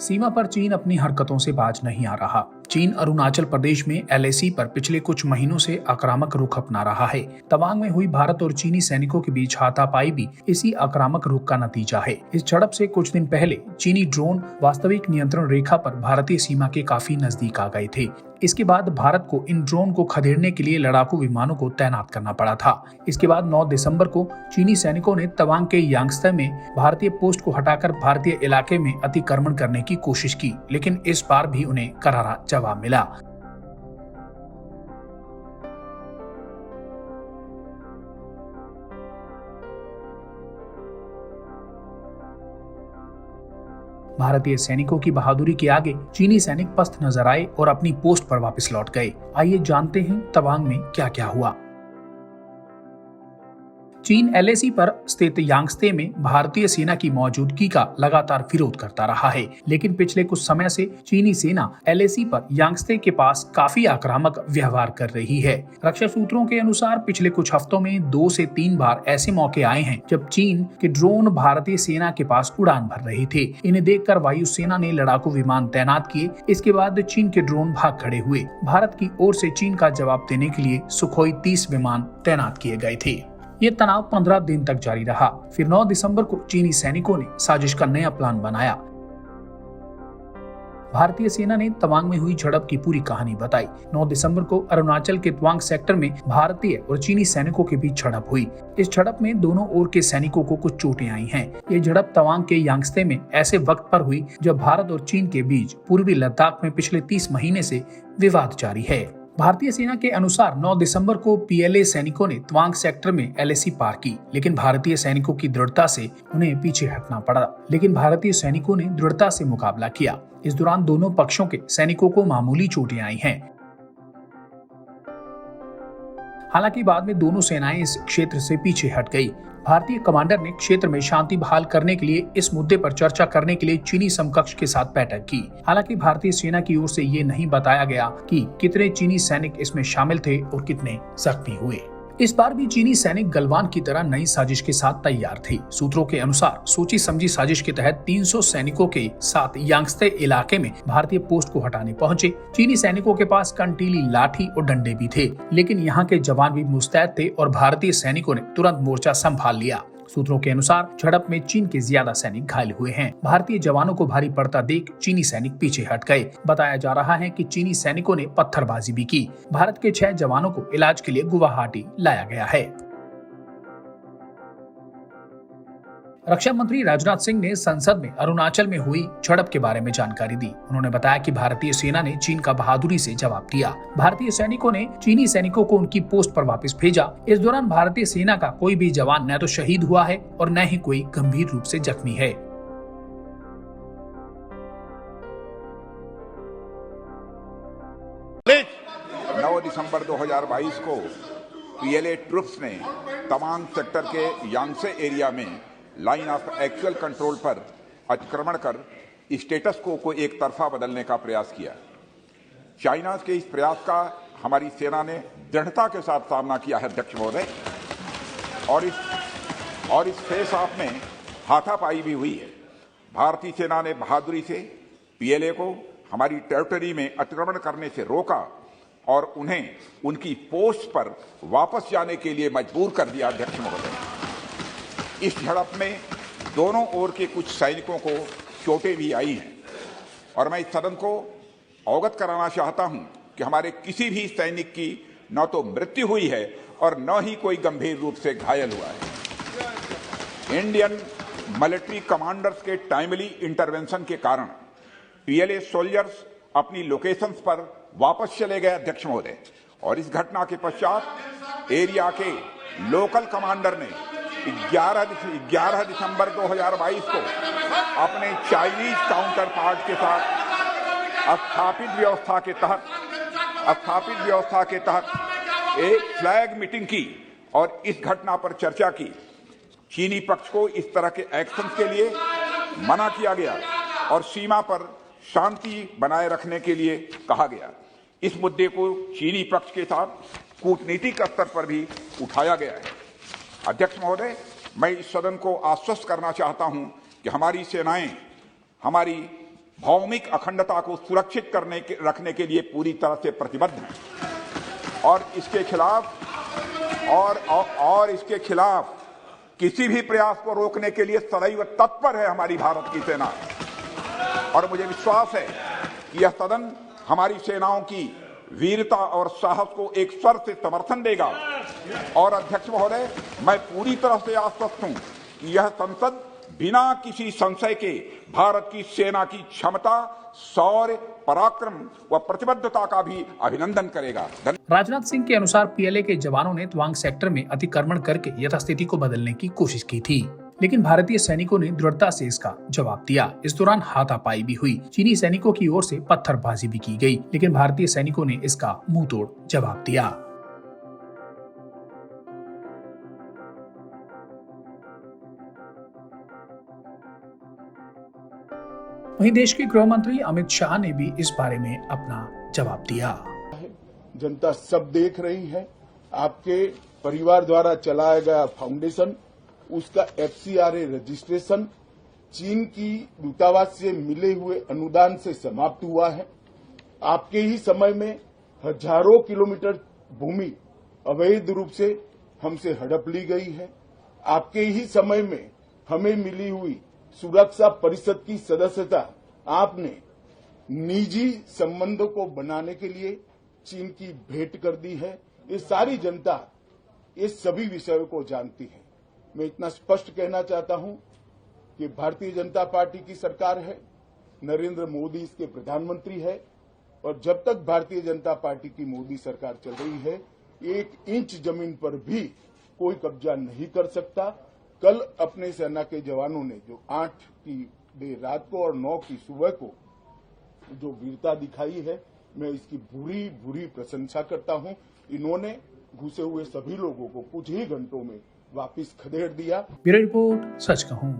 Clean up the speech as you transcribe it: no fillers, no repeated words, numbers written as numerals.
सीमा पर चीन अपनी हरकतों से बाज नहीं आ रहा। चीन अरुणाचल प्रदेश में LAC पर पिछले कुछ महीनों से आक्रामक रुख अपना रहा है। तवांग में हुई भारत और चीनी सैनिकों के बीच हाथापाई भी इसी आक्रामक रुख का नतीजा है। इस झड़प से कुछ दिन पहले चीनी ड्रोन वास्तविक नियंत्रण रेखा पर भारतीय सीमा के काफी नजदीक आ गए थे। इसके बाद भारत को इन ड्रोन को खदेड़ने के लिए लड़ाकू विमानों को तैनात करना पड़ा था। इसके बाद 9 दिसंबर को चीनी सैनिकों ने तवांग के यांगत्से में भारतीय पोस्ट को हटाकर भारतीय इलाके में अतिक्रमण करने की कोशिश की, लेकिन इस बार भी उन्हें करारा जवाब मिला। भारतीय सैनिकों की बहादुरी के आगे चीनी सैनिक पस्त नजर आए और अपनी पोस्ट पर वापस लौट गए। आइए जानते हैं तवांग में क्या क्या हुआ। चीन LAC पर स्थित यांगत्से में भारतीय सेना की मौजूदगी का लगातार विरोध करता रहा है, लेकिन पिछले कुछ समय से चीनी सेना LAC पर यांगत्से के पास काफी आक्रामक व्यवहार कर रही है। रक्षा सूत्रों के अनुसार पिछले कुछ हफ्तों में 2 से 3 बार ऐसे मौके आए हैं जब चीन के ड्रोन भारतीय सेना के पास उड़ान भर रहे थे। इन्हें देखकर वायुसेना ने लड़ाकू विमान तैनात किए। इसके बाद चीन के ड्रोन भाग खड़े हुए। भारत की ओर से चीन का जवाब देने के लिए सुखोई 30 विमान तैनात किए गए थे। ये तनाव 15 दिन तक जारी रहा। फिर 9 दिसंबर को चीनी सैनिकों ने साजिश का नया प्लान बनाया। भारतीय सेना ने तवांग में हुई झड़प की पूरी कहानी बताई। 9 दिसंबर को अरुणाचल के तवांग सेक्टर में भारतीय और चीनी सैनिकों के बीच झड़प हुई। इस झड़प में दोनों ओर के सैनिकों को कुछ चोटें आई हैं। ये झड़प तवांग के यांगत्से में ऐसे वक्त पर हुई जब भारत और चीन के बीच पूर्वी लद्दाख में पिछले 30 महीने से विवाद जारी है। भारतीय सेना के अनुसार 9 दिसंबर को PLA सैनिकों ने तवांग सेक्टर में LAC पार की, लेकिन भारतीय सैनिकों की दृढ़ता से उन्हें पीछे हटना पड़ा। लेकिन भारतीय सैनिकों ने दृढ़ता से मुकाबला किया। इस दौरान दोनों पक्षों के सैनिकों को मामूली चोटें आई हैं। हालांकि बाद में दोनों सेनाएं इस क्षेत्र से पीछे हट गई। भारतीय कमांडर ने क्षेत्र में शांति बहाल करने के लिए इस मुद्दे पर चर्चा करने के लिए चीनी समकक्ष के साथ बैठक की। हालांकि भारतीय सेना की ओर से ये नहीं बताया गया कि कितने चीनी सैनिक इसमें शामिल थे और कितने जख्मी हुए। इस बार भी चीनी सैनिक गलवान की तरह नई साजिश के साथ तैयार थे। सूत्रों के अनुसार सोची समझी साजिश के तहत 300 सैनिकों के साथ यांगत्से इलाके में भारतीय पोस्ट को हटाने पहुंचे। चीनी सैनिकों के पास कंटीली लाठी और डंडे भी थे, लेकिन यहाँ के जवान भी मुस्तैद थे और भारतीय सैनिकों ने तुरंत मोर्चा संभाल लिया। सूत्रों के अनुसार झड़प में चीन के ज्यादा सैनिक घायल हुए हैं। भारतीय जवानों को भारी पड़ता देख चीनी सैनिक पीछे हट गए। बताया जा रहा है कि चीनी सैनिकों ने पत्थरबाजी भी की। भारत के 6 जवानों को इलाज के लिए गुवाहाटी लाया गया है। रक्षा मंत्री राजनाथ सिंह ने संसद में अरुणाचल में हुई झड़प के बारे में जानकारी दी। उन्होंने बताया कि भारतीय सेना ने चीन का बहादुरी से जवाब दिया। भारतीय सैनिकों ने चीनी सैनिकों को उनकी पोस्ट पर वापस भेजा। इस दौरान भारतीय सेना का कोई भी जवान न तो शहीद हुआ है और न ही कोई गंभीर रूप से जख्मी है। 9 दिसंबर 2022 को PLA ट्रुप्स ने तवांग सेक्टर के यांगत्से एरिया में लाइन ऑफ एक्चुअल कंट्रोल पर अतिक्रमण कर स्टेटस को एक तरफा बदलने का प्रयास किया। चाइना के इस प्रयास का हमारी सेना ने दृढ़ता के साथ सामना किया है अध्यक्ष महोदय, और इस फेस ऑफ में हाथापाई भी हुई है। भारतीय सेना ने बहादुरी से PLA को हमारी टेरिटरी में अतिक्रमण करने से रोका और उन्हें उनकी पोस्ट पर वापस जाने के लिए मजबूर कर दिया। अध्यक्ष महोदय, इस झड़प में दोनों ओर के कुछ सैनिकों को चोटें भी आई हैं और मैं इस सदन को अवगत कराना चाहता हूं कि हमारे किसी भी सैनिक की न तो मृत्यु हुई है और न ही कोई गंभीर रूप से घायल हुआ है। इंडियन मिलिट्री कमांडर्स के टाइमली इंटरवेंशन के कारण PLA सोल्जर्स अपनी लोकेशंस पर वापस चले गए। अध्यक्ष महोदय, और इस घटना के पश्चात एरिया के लोकल कमांडर ने 11 दिसंबर 2022 को अपने चाइनीज काउंटर पार्ट के साथ स्थापित व्यवस्था के तहत एक फ्लैग मीटिंग की और इस घटना पर चर्चा की। चीनी पक्ष को इस तरह के एक्शन के लिए मना किया गया और सीमा पर शांति बनाए रखने के लिए कहा गया। इस मुद्दे को चीनी पक्ष के साथ कूटनीतिक स्तर पर भी उठाया गया है। अध्यक्ष महोदय, मैं इस सदन को आश्वस्त करना चाहता हूं कि हमारी सेनाएं हमारी भौमिक अखंडता को सुरक्षित रखने के लिए पूरी तरह से प्रतिबद्ध हैं और इसके खिलाफ किसी भी प्रयास को रोकने के लिए सदैव तत्पर है हमारी भारत की सेना। और मुझे विश्वास है कि यह सदन हमारी सेनाओं की वीरता और साहस को एक स्वर से समर्थन देगा। और अध्यक्ष महोदय, मैं पूरी तरह से आश्वस्त हूं कि यह संसद बिना किसी संशय के भारत की सेना की क्षमता, शौर्य, पराक्रम व प्रतिबद्धता का भी अभिनंदन करेगा। राजनाथ सिंह के अनुसार पीएलए के जवानों ने तवांग सेक्टर में अतिक्रमण करके यथास्थिति को बदलने की कोशिश की थी, लेकिन भारतीय सैनिकों ने दृढ़ता से इसका जवाब दिया। इस दौरान हाथापाई भी हुई। चीनी सैनिकों की ओर से पत्थरबाजी भी की गई, लेकिन भारतीय सैनिकों ने इसका मुंहतोड़ जवाब दिया। वहीं देश के गृह मंत्री अमित शाह ने भी इस बारे में अपना जवाब दिया। जनता सब देख रही है। आपके परिवार द्वारा चलाया गया फाउंडेशन, उसका FCRA रजिस्ट्रेशन चीन की दूतावास से मिले हुए अनुदान से समाप्त हुआ है। आपके ही समय में हजारों किलोमीटर भूमि अवैध रूप से हमसे हड़प ली गई है। आपके ही समय में हमें मिली हुई सुरक्षा परिषद की सदस्यता आपने निजी संबंधों को बनाने के लिए चीन की भेंट कर दी है। ये सारी जनता ये सभी विषयों को जानती है। मैं इतना स्पष्ट कहना चाहता हूं कि भारतीय जनता पार्टी की सरकार है, नरेंद्र मोदी इसके प्रधानमंत्री है और जब तक भारतीय जनता पार्टी की मोदी सरकार चल रही है, 1 इंच जमीन पर भी कोई कब्जा नहीं कर सकता। कल अपने सेना के जवानों ने जो 8 की देर रात को और 9 की सुबह को जो वीरता दिखाई है, मैं इसकी बुरी प्रशंसा करता हूं। इन्होंने घुसे हुए सभी लोगों को कुछ ही घंटों में वापस खदेड़ दिया। ब्यूरो रिपोर्ट, सच कहूं।